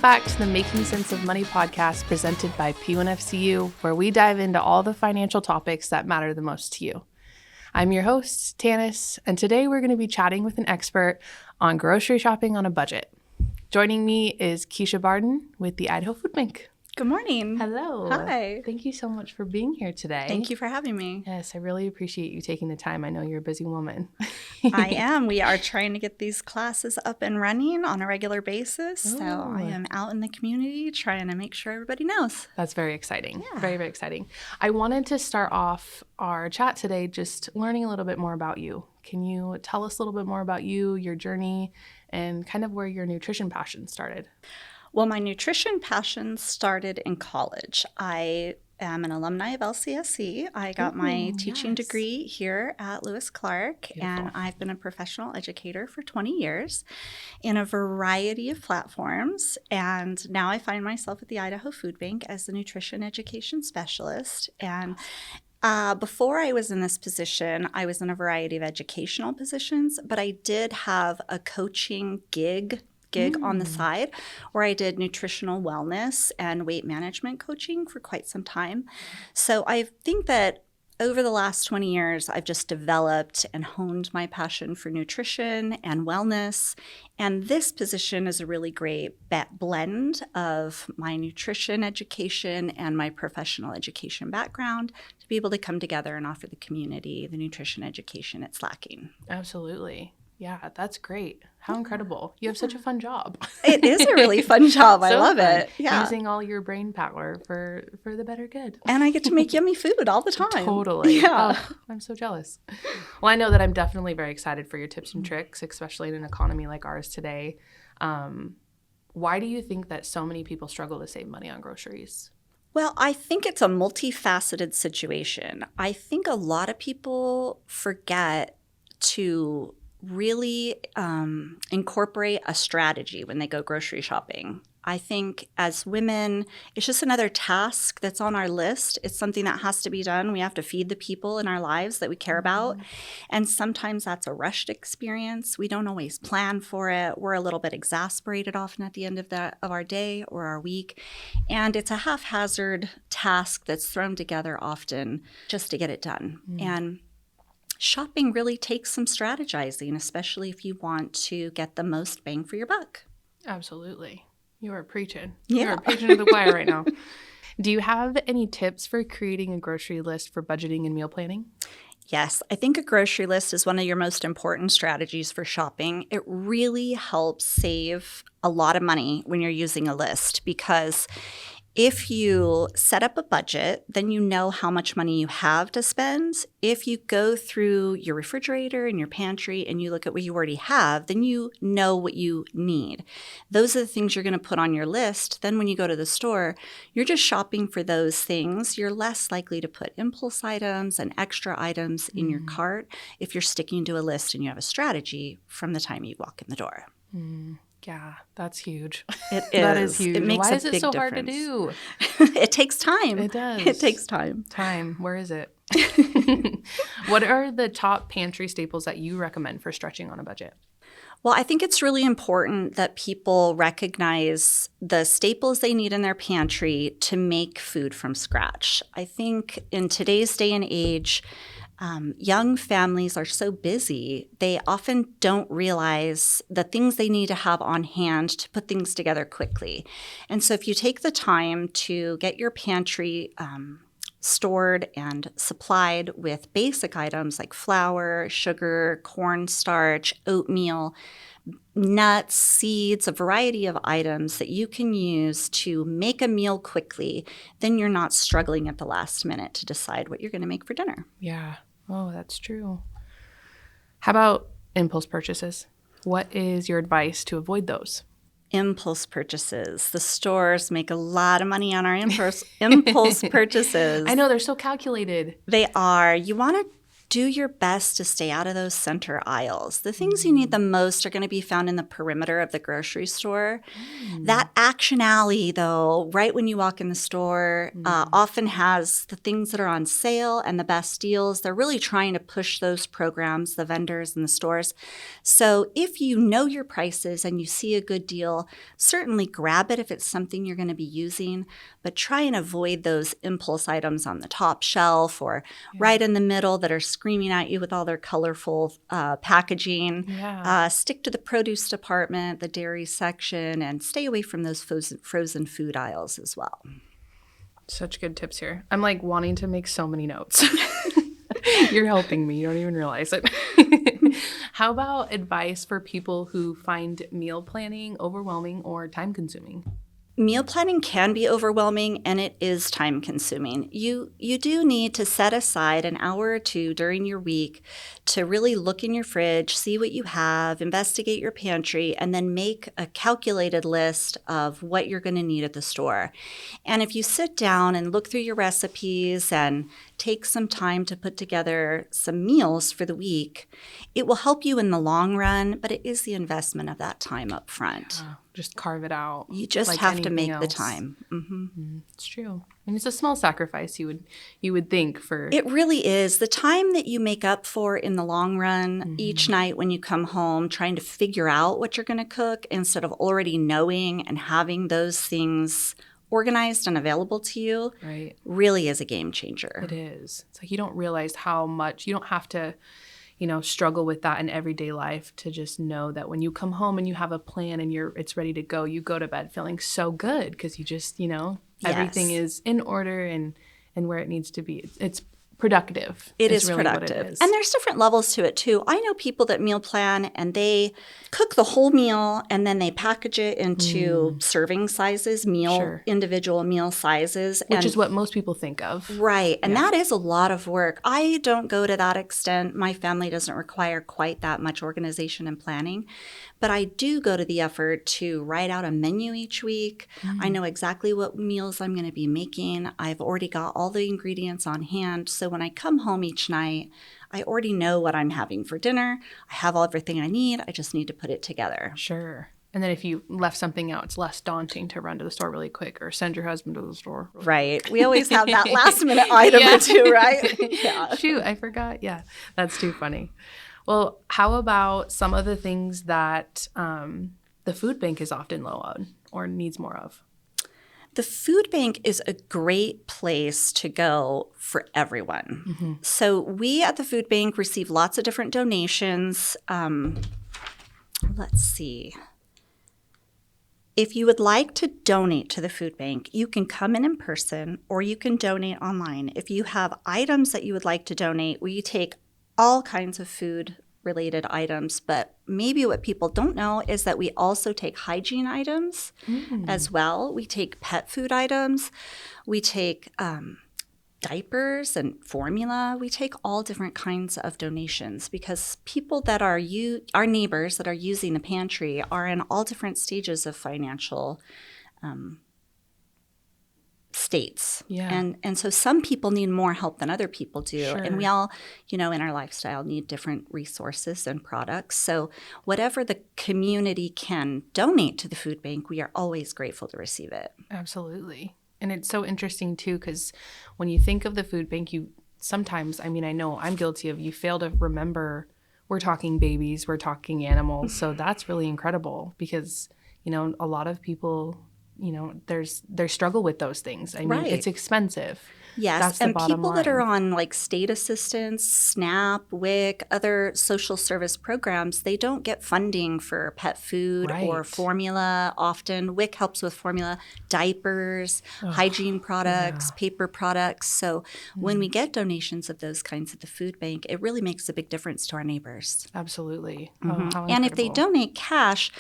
back to the Making Sense of Money podcast presented by P1FCU, where we dive into all the financial topics that matter the most to you. I'm your host, Tanis, and today we're going to be chatting with an expert on grocery shopping on a budget. Joining me is Kesha Barden with the Idaho Food Bank. Good morning. Hello. Hi. Thank you so much for being here today. Thank you for having me. Yes, I really appreciate you taking the time. I know you're a busy woman. I am. We are trying to get these classes up and running on a regular basis. So I am out in the community trying to make sure everybody knows. That's very exciting. Yeah. Very, very exciting. I wanted to start off our chat today just learning a little bit more about you. Can you tell us a little bit more about you, your journey, and kind of where your nutrition passion started? Well, my nutrition passion started in college. I am an alumni of LCSC. I got my teaching degree here at Lewis Clark, and I've been a professional educator for 20 years in a variety of platforms. And now I find myself at the Idaho Food Bank as the nutrition education specialist. And before I was in this position, I was in a variety of educational positions, but I did have a coaching gig on the side where I did nutritional wellness and weight management coaching for quite some time. So I think that over the last 20 years, I've just developed and honed my passion for nutrition and wellness. And this position is a really great blend of my nutrition education and my professional education background to be able to come together and offer the community the nutrition education it's lacking. Absolutely. Yeah, that's great. How incredible. You have such a fun job. It is a really fun job. I love fun. it. Yeah. Using all your brain power for the better good. And I get to make yummy food all the time. Totally. Yeah. Oh, I'm so jealous. Well, I know that I'm definitely very excited for your tips and tricks, especially in an economy like ours today. Why do you think that so many people struggle to save money on groceries? Well, I think it's a multifaceted situation. I think a lot of people forget to really incorporate a strategy when they go grocery shopping. I think as women, it's just another task that's on our list. It's something that has to be done. We have to feed the people in our lives that we care about. And sometimes that's a rushed experience. We don't always plan for it. We're a little bit exasperated often at the end of our day or our week. And it's a haphazard task that's thrown together often just to get it done. And shopping really takes some strategizing, especially if you want to get the most bang for your buck. Absolutely. You are preaching. Yeah. You are preaching to the choir right now. Do you have any tips for creating a grocery list for budgeting and meal planning? Yes, I think a grocery list is one of your most important strategies for shopping. It really helps save a lot of money when you're using a list because if you set up a budget, then you know how much money you have to spend. If you go through your refrigerator and your pantry and you look at what you already have, then you know what you need. Those are the things you're going to put on your list. Then when you go to the store, you're just shopping for those things. You're less likely to put impulse items and extra items in your cart if you're sticking to a list and you have a strategy from the time you walk in the door. Yeah, that's huge. It is. That is huge. It makes Why a is it big so difference. hard to do? It takes time. It does. It takes time. Time. Where is it? What are the top pantry staples that you recommend for stretching on a budget? Well, I think it's really important that people recognize the staples they need in their pantry to make food from scratch. I think in today's day and age, young families are so busy, they often don't realize the things they need to have on hand to put things together quickly. And so if you take the time to get your pantry stored and supplied with basic items like flour, sugar, cornstarch, oatmeal, nuts, seeds, a variety of items that you can use to make a meal quickly, then you're not struggling at the last minute to decide what you're going to make for dinner. Yeah. Oh, that's true. How about impulse purchases? What is your advice to avoid those? Impulse purchases. The stores make a lot of money on our impulse purchases. I know, they're so calculated. They are. You want to do your best to stay out of those center aisles. The things you need the most are going to be found in the perimeter of the grocery store. That action alley, though, right when you walk in the store, often has the things that are on sale and the best deals. They're really trying to push those programs, the vendors and the stores. So if you know your prices and you see a good deal, certainly grab it if it's something you're going to be using, but try and avoid those impulse items on the top shelf or right in the middle that are screaming at you with all their colorful packaging. Stick to the produce department, the dairy section, and stay away from those frozen food aisles as well. Such good tips here. I'm like wanting to make so many notes. You're helping me. You don't even realize it. How about advice for people who find meal planning overwhelming or time consuming? Meal planning can be overwhelming and it is time consuming. You do need to set aside an hour or two during your week to really look in your fridge, see what you have, investigate your pantry, and then make a calculated list of what you're going to need at the store. And if you sit down and look through your recipes and take some time to put together some meals for the week, it will help you in the long run, but it is the investment of that time up front. Just carve it out. You just like have to make else. the time. Mm-hmm. It's true. And it's a small sacrifice you would think for. It really is. The time that you make up for in the long run each night when you come home, trying to figure out what you're going to cook instead of already knowing and having those things organized and available to you, really is a game changer. It is. It's like you don't realize how much you don't have to struggle with that in everyday life to just know that when you come home and you have a plan and it's ready to go, you go to bed feeling so good because you just, everything is in order and where it needs to be. It's productive. It is really productive. What it is. And there's different levels to it too. I know people that meal plan and they cook the whole meal and then they package it into serving sizes, individual meal sizes. Which is what most people think of. Right. And that is a lot of work. I don't go to that extent. My family doesn't require quite that much organization and planning. But I do go to the effort to write out a menu each week. I know exactly what meals I'm going to be making. I've already got all the ingredients on hand. So when I come home each night, I already know what I'm having for dinner. I have everything I need. I just need to put it together. Sure. And then if you left something out, it's less daunting to run to the store really quick or send your husband to the store. Right. We always have that last minute item or two, right? Yeah. Shoot, I forgot. Yeah, that's too funny. Well, how about some of the things that the food bank is often low on or needs more of? The food bank is a great place to go for everyone. So we at the food bank receive lots of different donations. Let's see. If you would like to donate to the food bank, you can come in person or you can donate online. If you have items that you would like to donate, we take all kinds of food related items, but maybe what people don't know is that we also take hygiene items as well. We take pet food items. We take diapers and formula. We take all different kinds of donations because people that are our neighbors that are using the pantry are in all different stages of financial states. And so some people need more help than other people do. Sure. And we all, in our lifestyle need different resources and products. So whatever the community can donate to the food bank, we are always grateful to receive it. Absolutely. And it's so interesting too, because when you think of the food bank, sometimes, I know I'm guilty of, you fail to remember we're talking babies, we're talking animals. So that's really incredible because, a lot of people, they struggle with those things. It's expensive. Yes, and people that are on like state assistance, SNAP, WIC, other social service programs, they don't get funding for pet food or formula often. WIC helps with formula, diapers, hygiene products, paper products. So when we get donations of those kinds at the food bank, it really makes a big difference to our neighbors. Absolutely. And if they donate cash,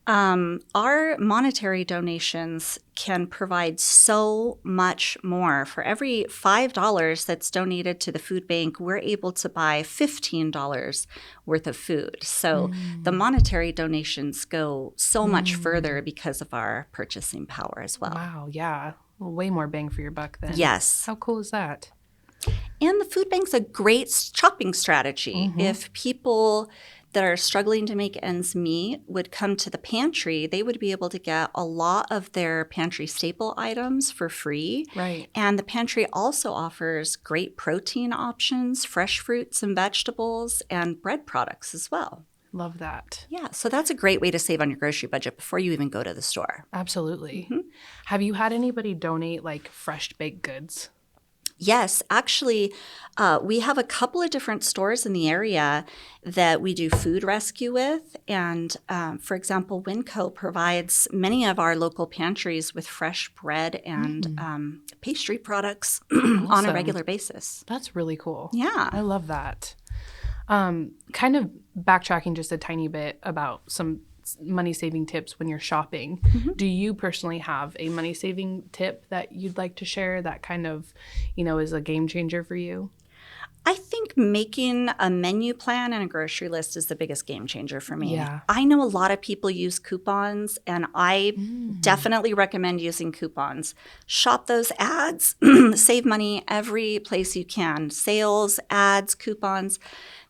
our monetary donations can provide so much more. For every $5 that's donated to the food bank, we're able to buy $15 worth of food. So the monetary donations go so much further because of our purchasing power as well. Wow, yeah. Way more bang for your buck then. Yes. How cool is that? And the food bank's a great shopping strategy. If people that are struggling to make ends meet would come to the pantry, they would be able to get a lot of their pantry staple items for free. Right. And the pantry also offers great protein options, fresh fruits and vegetables, and bread products as well. Love that. Yeah, so that's a great way to save on your grocery budget before you even go to the store. Absolutely. Have you had anybody donate like fresh baked goods? Yes, actually, we have a couple of different stores in the area that we do food rescue with. And for example, Winco provides many of our local pantries with fresh bread and pastry products on a regular basis. That's really cool. Yeah. I love that. Kind of backtracking just a tiny bit about some money-saving tips when you're shopping. Do you personally have a money-saving tip that you'd like to share that kind of, is a game changer for you? I think making a menu plan and a grocery list is the biggest game changer for me. Yeah. I know a lot of people use coupons, and I definitely recommend using coupons. Shop those ads, save money every place you can. Sales, ads, coupons.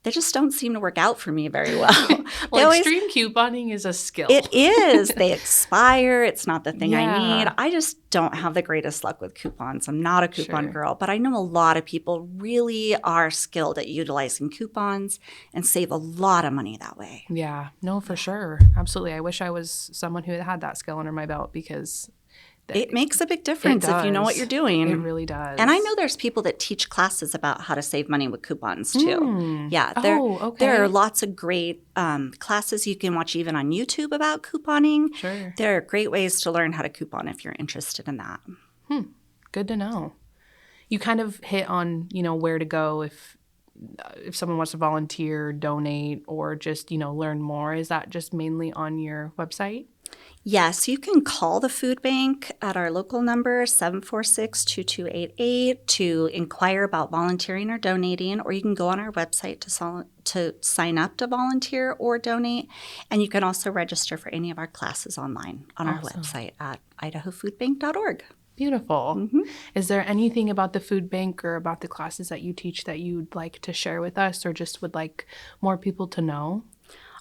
They just don't seem to work out for me very well. Extreme couponing is a skill. It is. They expire. It's not the thing I Yeah. need. I just don't have the greatest luck with coupons. I'm not a coupon girl, but I know a lot of people really are skilled at utilizing coupons and save a lot of money that way. Yeah, no, for sure. Absolutely. I wish I was someone who had that skill under my belt because It makes a big difference if you know what you're doing. It really does. And I know there's people that teach classes about how to save money with coupons too. Yeah, there are lots of great classes you can watch even on YouTube about couponing. Sure. There are great ways to learn how to coupon if you're interested in that. Good to know. You kind of hit on, where to go if someone wants to volunteer, donate, or just, learn more. Is that just mainly on your website? Yes, you can call the food bank at our local number, 746-2288, to inquire about volunteering or donating, or you can go on our website to sign up to volunteer or donate. And you can also register for any of our classes online on our website at idahofoodbank.org. Beautiful. Is there anything about the food bank or about the classes that you teach that you'd like to share with us or just would like more people to know?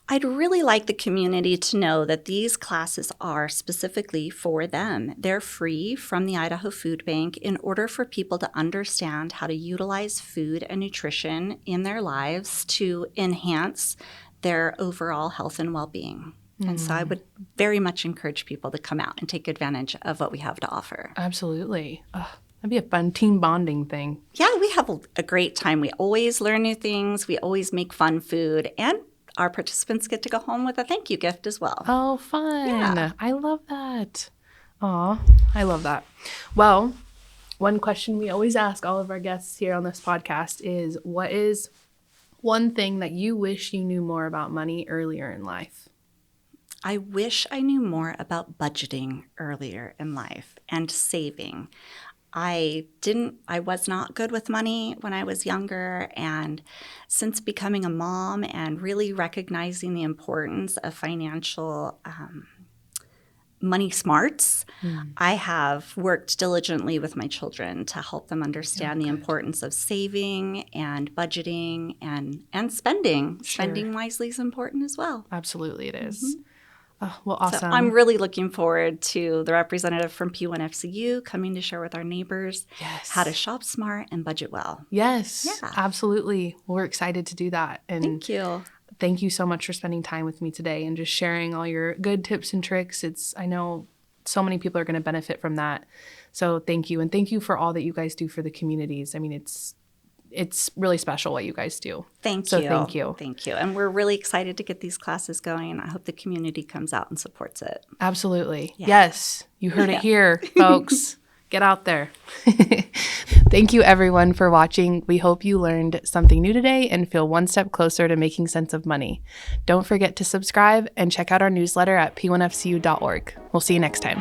I'd really like the community to know that these classes are specifically for them. They're free from the Idaho Food Bank in order for people to understand how to utilize food and nutrition in their lives to enhance their overall health and well-being. And so I would very much encourage people to come out and take advantage of what we have to offer. Absolutely. That'd be a fun team bonding thing. Yeah, we have a great time. We always learn new things. We always make fun food, and our participants get to go home with a thank you gift as well. Oh, fun. Yeah. I love that. Aw, I love that. Well, one question we always ask all of our guests here on this podcast is, what is one thing that you wish you knew more about money earlier in life? I wish I knew more about budgeting earlier in life and saving. I was not good with money when I was younger, and since becoming a mom and really recognizing the importance of financial money smarts, I have worked diligently with my children to help them understand the importance of saving and budgeting and spending. Sure. Spending wisely is important as well. Absolutely, it is. Oh, well, awesome. So I'm really looking forward to the representative from P1FCU coming to share with our neighbors how to shop smart and budget well. Yes, Yeah. absolutely. We're excited to do that. And Thank you. thank you so much for spending time with me today and just sharing all your good tips and tricks. I know so many people are going to benefit from that. So thank you. And thank you for all that you guys do for the communities. I mean, it's really special what you guys do. Thank you. Thank you. And we're really excited to get these classes going. I hope the community comes out and supports it. Absolutely. Yeah. Yes. You heard it here, folks. Get out there. Thank you, everyone, for watching. We hope you learned something new today and feel one step closer to making sense of money. Don't forget to subscribe and check out our newsletter at p1fcu.org. We'll see you next time.